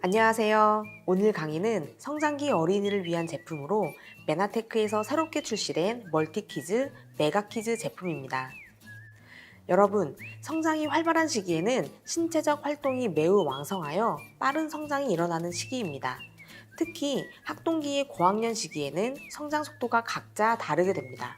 안녕하세요. 오늘 강의는 성장기 어린이를 위한 제품으로 메나테크에서 새롭게 출시된 멀티키즈 메가키즈 제품입니다. 여러분, 성장이 활발한 시기에는 신체적 활동이 매우 왕성하여 빠른 성장이 일어나는 시기입니다. 특히 학동기의 고학년 시기에는 성장 속도가 각자 다르게 됩니다.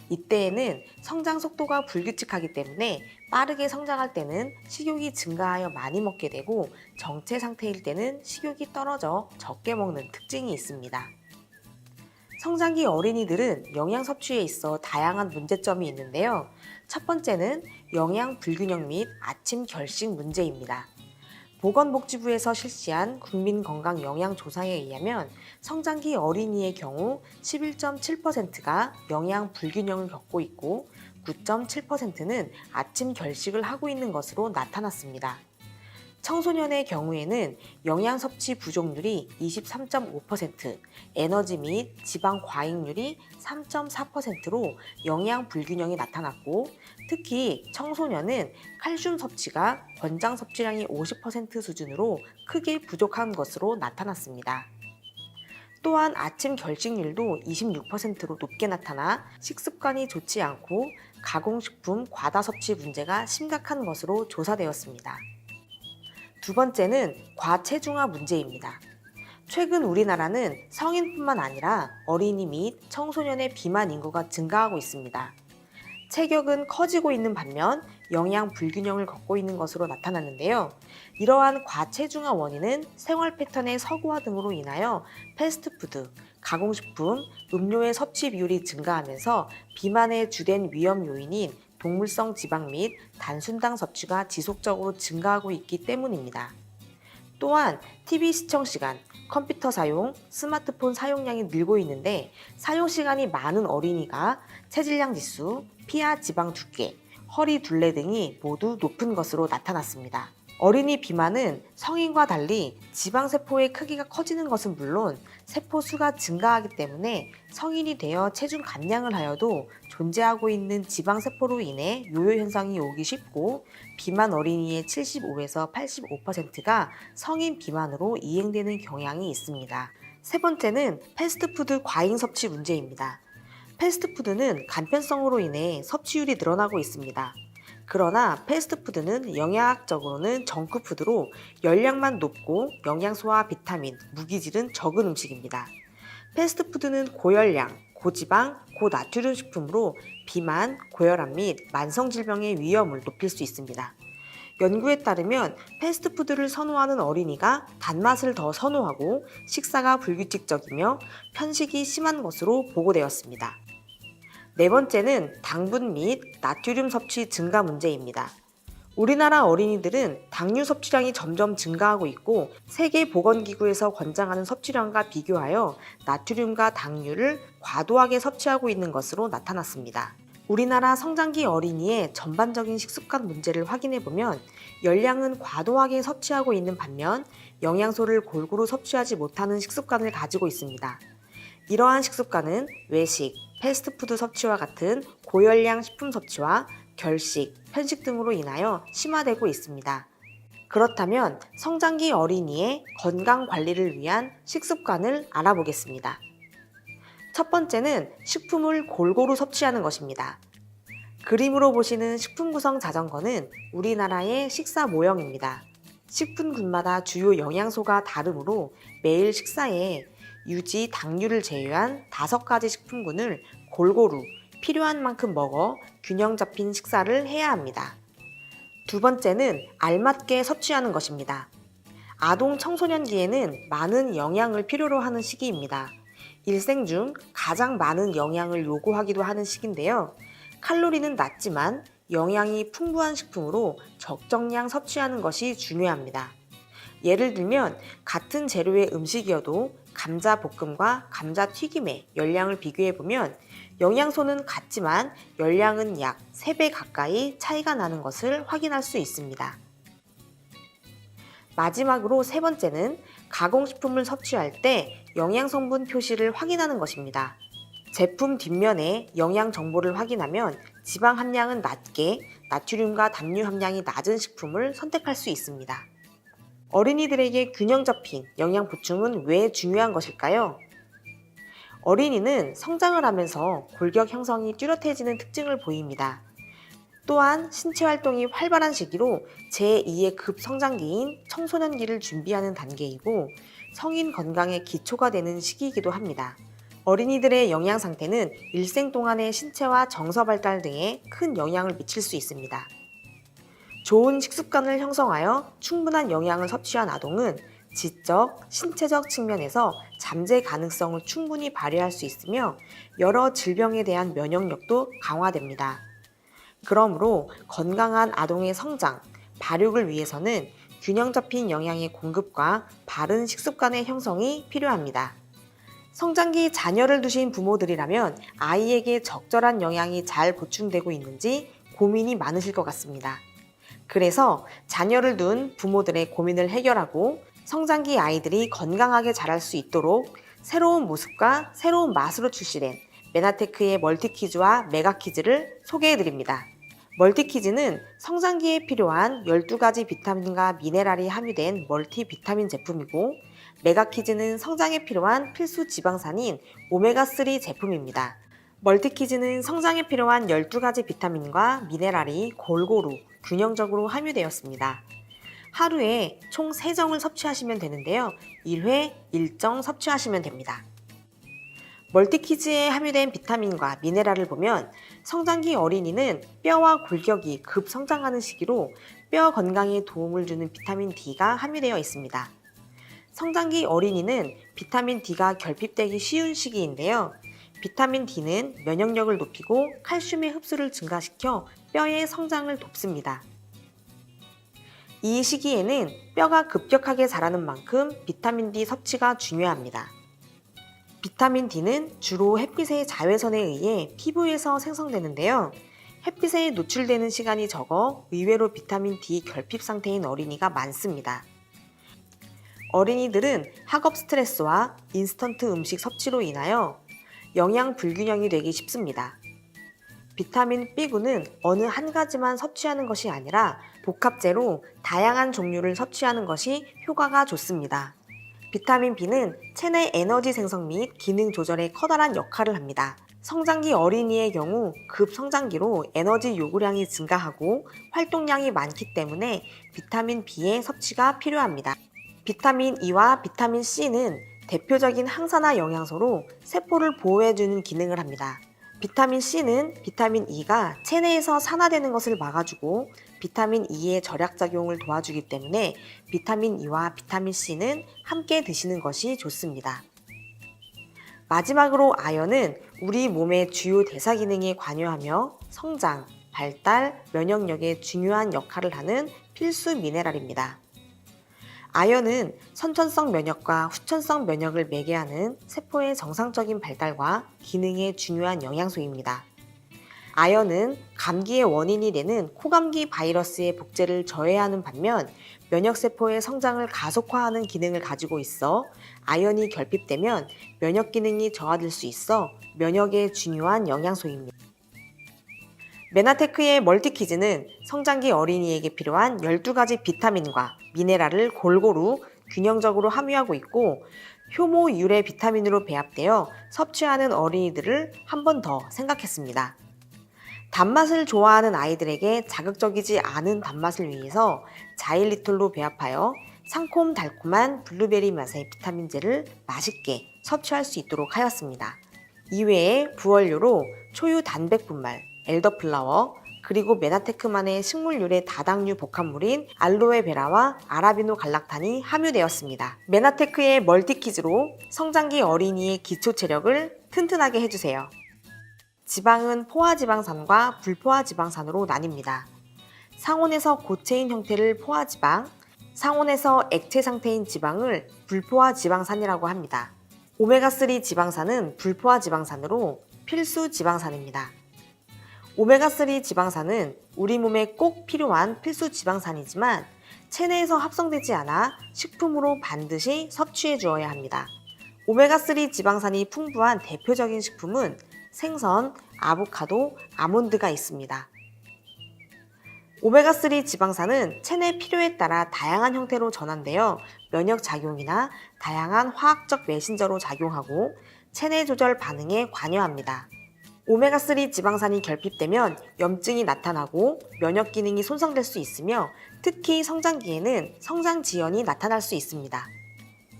이때에는 성장 속도가 불규칙하기 때문에 빠르게 성장할 때는 식욕이 증가하여 많이 먹게 되고 정체 상태일 때는 식욕이 떨어져 적게 먹는 특징이 있습니다. 성장기 어린이들은 영양 섭취에 있어 다양한 문제점이 있는데요. 첫 번째는 영양 불균형 및 아침 결식 문제입니다. 보건복지부에서 실시한 국민건강영양조사에 의하면 성장기 어린이의 경우 11.7%가 영양 불균형을 겪고 있고 9.7%는 아침 결식을 하고 있는 것으로 나타났습니다. 청소년의 경우에는 영양 섭취 부족률이 23.5%, 에너지 및 지방 과잉률이 3.4%로 영양 불균형이 나타났고, 특히 청소년은 칼슘 섭취가 권장 섭취량이 50% 수준으로 크게 부족한 것으로 나타났습니다. 또한 아침 결식률도 26%로 높게 나타나 식습관이 좋지 않고 가공식품 과다 섭취 문제가 심각한 것으로 조사되었습니다. 두 번째는 과체중화 문제입니다. 최근 우리나라는 성인뿐만 아니라 어린이 및 청소년의 비만 인구가 증가하고 있습니다. 체격은 커지고 있는 반면 영양 불균형을 겪고 있는 것으로 나타났는데요. 이러한 과체중화 원인은 생활 패턴의 서구화 등으로 인하여 패스트푸드, 가공식품, 음료의 섭취 비율이 증가하면서 비만의 주된 위험 요인인 동물성 지방 및 단순당 섭취가 지속적으로 증가하고 있기 때문입니다. 또한 TV 시청 시간, 컴퓨터 사용, 스마트폰 사용량이 늘고 있는데 사용 시간이 많은 어린이가 체질량 지수, 피하 지방 두께, 허리 둘레 등이 모두 높은 것으로 나타났습니다. 어린이 비만은 성인과 달리 지방세포의 크기가 커지는 것은 물론 세포 수가 증가하기 때문에 성인이 되어 체중 감량을 하여도 존재하고 있는 지방세포로 인해 요요 현상이 오기 쉽고 비만 어린이의 75에서 85%가 성인 비만으로 이행되는 경향이 있습니다. 세 번째는 패스트푸드 과잉 섭취 문제입니다. 패스트푸드는 간편성으로 인해 섭취율이 늘어나고 있습니다. 그러나 패스트푸드는 영양학적으로는 정크푸드로 열량만 높고 영양소와 비타민, 무기질은 적은 음식입니다. 패스트푸드는 고열량, 고지방, 고나트륨 식품으로 비만, 고혈압 및 만성질병의 위험을 높일 수 있습니다. 연구에 따르면 패스트푸드를 선호하는 어린이가 단맛을 더 선호하고 식사가 불규칙적이며 편식이 심한 것으로 보고되었습니다. 네 번째는 당분 및 나트륨 섭취 증가 문제입니다. 우리나라 어린이들은 당류 섭취량이 점점 증가하고 있고 세계보건기구에서 권장하는 섭취량과 비교하여 나트륨과 당류를 과도하게 섭취하고 있는 것으로 나타났습니다. 우리나라 성장기 어린이의 전반적인 식습관 문제를 확인해보면 열량은 과도하게 섭취하고 있는 반면 영양소를 골고루 섭취하지 못하는 식습관을 가지고 있습니다. 이러한 식습관은 외식, 패스트푸드 섭취와 같은 고열량 식품 섭취와 결식, 편식 등으로 인하여 심화되고 있습니다. 그렇다면 성장기 어린이의 건강 관리를 위한 식습관을 알아보겠습니다. 첫 번째는 식품을 골고루 섭취하는 것입니다. 그림으로 보시는 식품 구성 자전거는 우리나라의 식사 모형입니다. 식품군마다 주요 영양소가 다르므로 매일 식사에 유지, 당류를 제외한 5가지 식품군을 골고루 필요한 만큼 먹어 균형 잡힌 식사를 해야 합니다. 두 번째는 알맞게 섭취하는 것입니다. 아동 청소년기에는 많은 영양을 필요로 하는 시기입니다. 일생 중 가장 많은 영양을 요구하기도 하는 시기인데요. 칼로리는 낮지만 영양이 풍부한 식품으로 적정량 섭취하는 것이 중요합니다. 예를 들면 같은 재료의 음식이어도 감자 볶음과 감자 튀김의 열량을 비교해보면 영양소는 같지만 열량은 약 3배 가까이 차이가 나는 것을 확인할 수 있습니다. 마지막으로 세 번째는 가공식품을 섭취할 때 영양성분 표시를 확인하는 것입니다. 제품 뒷면에 영양 정보를 확인하면 지방 함량은 낮게, 나트륨과 담류 함량이 낮은 식품을 선택할 수 있습니다. 어린이들에게 균형 잡힌 영양 보충은 왜 중요한 것일까요? 어린이는 성장을 하면서 골격 형성이 뚜렷해지는 특징을 보입니다. 또한 신체 활동이 활발한 시기로 제2의 급성장기인 청소년기를 준비하는 단계이고 성인 건강의 기초가 되는 시기이기도 합니다. 어린이들의 영양 상태는 일생 동안의 신체와 정서 발달 등에 큰 영향을 미칠 수 있습니다. 좋은 식습관을 형성하여 충분한 영양을 섭취한 아동은 지적, 신체적 측면에서 잠재 가능성을 충분히 발휘할 수 있으며 여러 질병에 대한 면역력도 강화됩니다. 그러므로 건강한 아동의 성장, 발육을 위해서는 균형 잡힌 영양의 공급과 바른 식습관의 형성이 필요합니다. 성장기 자녀를 두신 부모들이라면 아이에게 적절한 영양이 잘 보충되고 있는지 고민이 많으실 것 같습니다. 그래서 자녀를 둔 부모들의 고민을 해결하고 성장기 아이들이 건강하게 자랄 수 있도록 새로운 모습과 새로운 맛으로 출시된 메나테크의 멀티키즈와 메가키즈를 소개해드립니다. 멀티키즈는 성장기에 필요한 12가지 비타민과 미네랄이 함유된 멀티비타민 제품이고 메가키즈는 성장에 필요한 필수 지방산인 오메가3 제품입니다. 멀티키즈는 성장에 필요한 12가지 비타민과 미네랄이 골고루 균형적으로 함유되었습니다. 하루에 총 3정을 섭취하시면 되는데요. 1회 1정 섭취하시면 됩니다. 멀티키즈에 함유된 비타민과 미네랄을 보면 성장기 어린이는 뼈와 골격이 급성장하는 시기로 뼈 건강에 도움을 주는 비타민 D가 함유되어 있습니다. 성장기 어린이는 비타민 D가 결핍되기 쉬운 시기인데요. 비타민 D는 면역력을 높이고 칼슘의 흡수를 증가시켜 뼈의 성장을 돕습니다. 이 시기에는 뼈가 급격하게 자라는 만큼 비타민 D 섭취가 중요합니다. 비타민 D는 주로 햇빛의 자외선에 의해 피부에서 생성되는데요. 햇빛에 노출되는 시간이 적어 의외로 비타민 D 결핍 상태인 어린이가 많습니다. 어린이들은 학업 스트레스와 인스턴트 음식 섭취로 인하여 영양 불균형이 되기 쉽습니다. 비타민 B군은 어느 한 가지만 섭취하는 것이 아니라 복합제로 다양한 종류를 섭취하는 것이 효과가 좋습니다. 비타민 B는 체내 에너지 생성 및 기능 조절에 커다란 역할을 합니다. 성장기 어린이의 경우 급성장기로 에너지 요구량이 증가하고 활동량이 많기 때문에 비타민 B의 섭취가 필요합니다. 비타민 E와 비타민 C는 대표적인 항산화 영양소로 세포를 보호해주는 기능을 합니다. 비타민 C는 비타민 E가 체내에서 산화되는 것을 막아주고 비타민 E의 절약작용을 도와주기 때문에 비타민 E와 비타민 C는 함께 드시는 것이 좋습니다. 마지막으로 아연은 우리 몸의 주요 대사 기능에 관여하며 성장, 발달, 면역력에 중요한 역할을 하는 필수 미네랄입니다. 아연은 선천성 면역과 후천성 면역을 매개하는 세포의 정상적인 발달과 기능에 중요한 영양소입니다. 아연은 감기의 원인이 되는 코감기 바이러스의 복제를 저해하는 반면 면역세포의 성장을 가속화하는 기능을 가지고 있어 아연이 결핍되면 면역 기능이 저하될 수 있어 면역에 중요한 영양소입니다. 메나테크의 멀티키즈는 성장기 어린이에게 필요한 12가지 비타민과 미네랄을 골고루 균형적으로 함유하고 있고 효모 유래 비타민으로 배합되어 섭취하는 어린이들을 한 번 더 생각했습니다. 단맛을 좋아하는 아이들에게 자극적이지 않은 단맛을 위해서 자일리톨로 배합하여 상콤달콤한 블루베리 맛의 비타민제를 맛있게 섭취할 수 있도록 하였습니다. 이외에 부원료로 초유 단백분말, 엘더플라워, 그리고 메나테크만의 식물 유래 다당류 복합물인 알로에베라와 아라비노 갈락탄이 함유되었습니다. 메나테크의 멀티키즈로 성장기 어린이의 기초 체력을 튼튼하게 해주세요. 지방은 포화지방산과 불포화지방산으로 나뉩니다. 상온에서 고체인 형태를 포화지방, 상온에서 액체 상태인 지방을 불포화지방산이라고 합니다. 오메가3 지방산은 불포화지방산으로 필수 지방산입니다. 오메가3 지방산은 우리 몸에 꼭 필요한 필수 지방산이지만 체내에서 합성되지 않아 식품으로 반드시 섭취해 주어야 합니다. 오메가3 지방산이 풍부한 대표적인 식품은 생선, 아보카도, 아몬드가 있습니다. 오메가3 지방산은 체내 필요에 따라 다양한 형태로 전환되어 면역작용이나 다양한 화학적 메신저로 작용하고 체내 조절 반응에 관여합니다. 오메가3 지방산이 결핍되면 염증이 나타나고 면역 기능이 손상될 수 있으며 특히 성장기에는 성장 지연이 나타날 수 있습니다.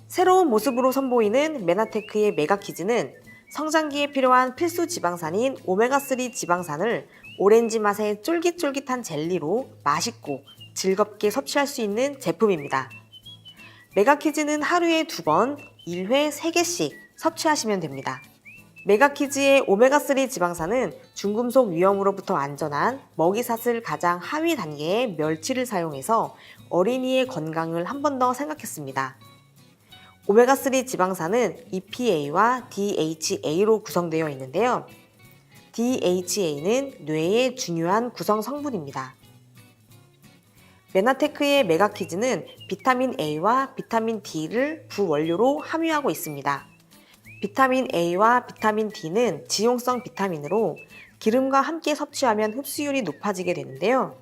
새로운 모습으로 선보이는 메나테크의 메가키즈는 성장기에 필요한 필수 지방산인 오메가3 지방산을 오렌지 맛의 쫄깃쫄깃한 젤리로 맛있고 즐겁게 섭취할 수 있는 제품입니다. 메가키즈는 하루에 2번, 1회 3개씩 섭취하시면 됩니다. 메가키즈의 오메가3 지방산은 중금속 위험으로부터 안전한 먹이사슬 가장 하위 단계의 멸치를 사용해서 어린이의 건강을 한 번 더 생각했습니다. 오메가3 지방산은 EPA와 DHA로 구성되어 있는데요. DHA는 뇌의 중요한 구성 성분입니다. 메나테크의 메가키즈는 비타민 A와 비타민 D를 부원료로 함유하고 있습니다. 비타민 A와 비타민 D는 지용성 비타민으로 기름과 함께 섭취하면 흡수율이 높아지게 되는데요.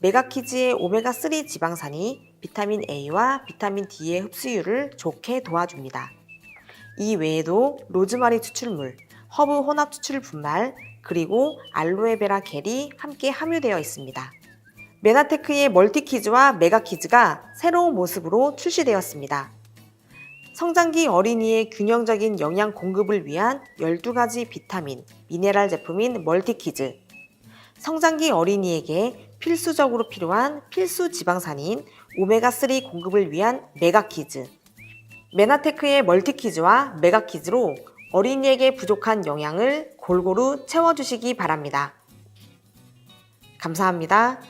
메가키즈의 오메가3 지방산이 비타민 A와 비타민 D의 흡수율을 좋게 도와줍니다. 이 외에도 로즈마리 추출물, 허브 혼합 추출 분말, 그리고 알로에베라 겔이 함께 함유되어 있습니다. 메나테크의 멀티키즈와 메가키즈가 새로운 모습으로 출시되었습니다. 성장기 어린이의 균형적인 영양 공급을 위한 12가지 비타민, 미네랄 제품인 멀티키즈, 성장기 어린이에게 필수적으로 필요한 필수 지방산인 오메가3 공급을 위한 메가키즈, 메나테크의 멀티키즈와 메가키즈로 어린이에게 부족한 영양을 골고루 채워주시기 바랍니다. 감사합니다.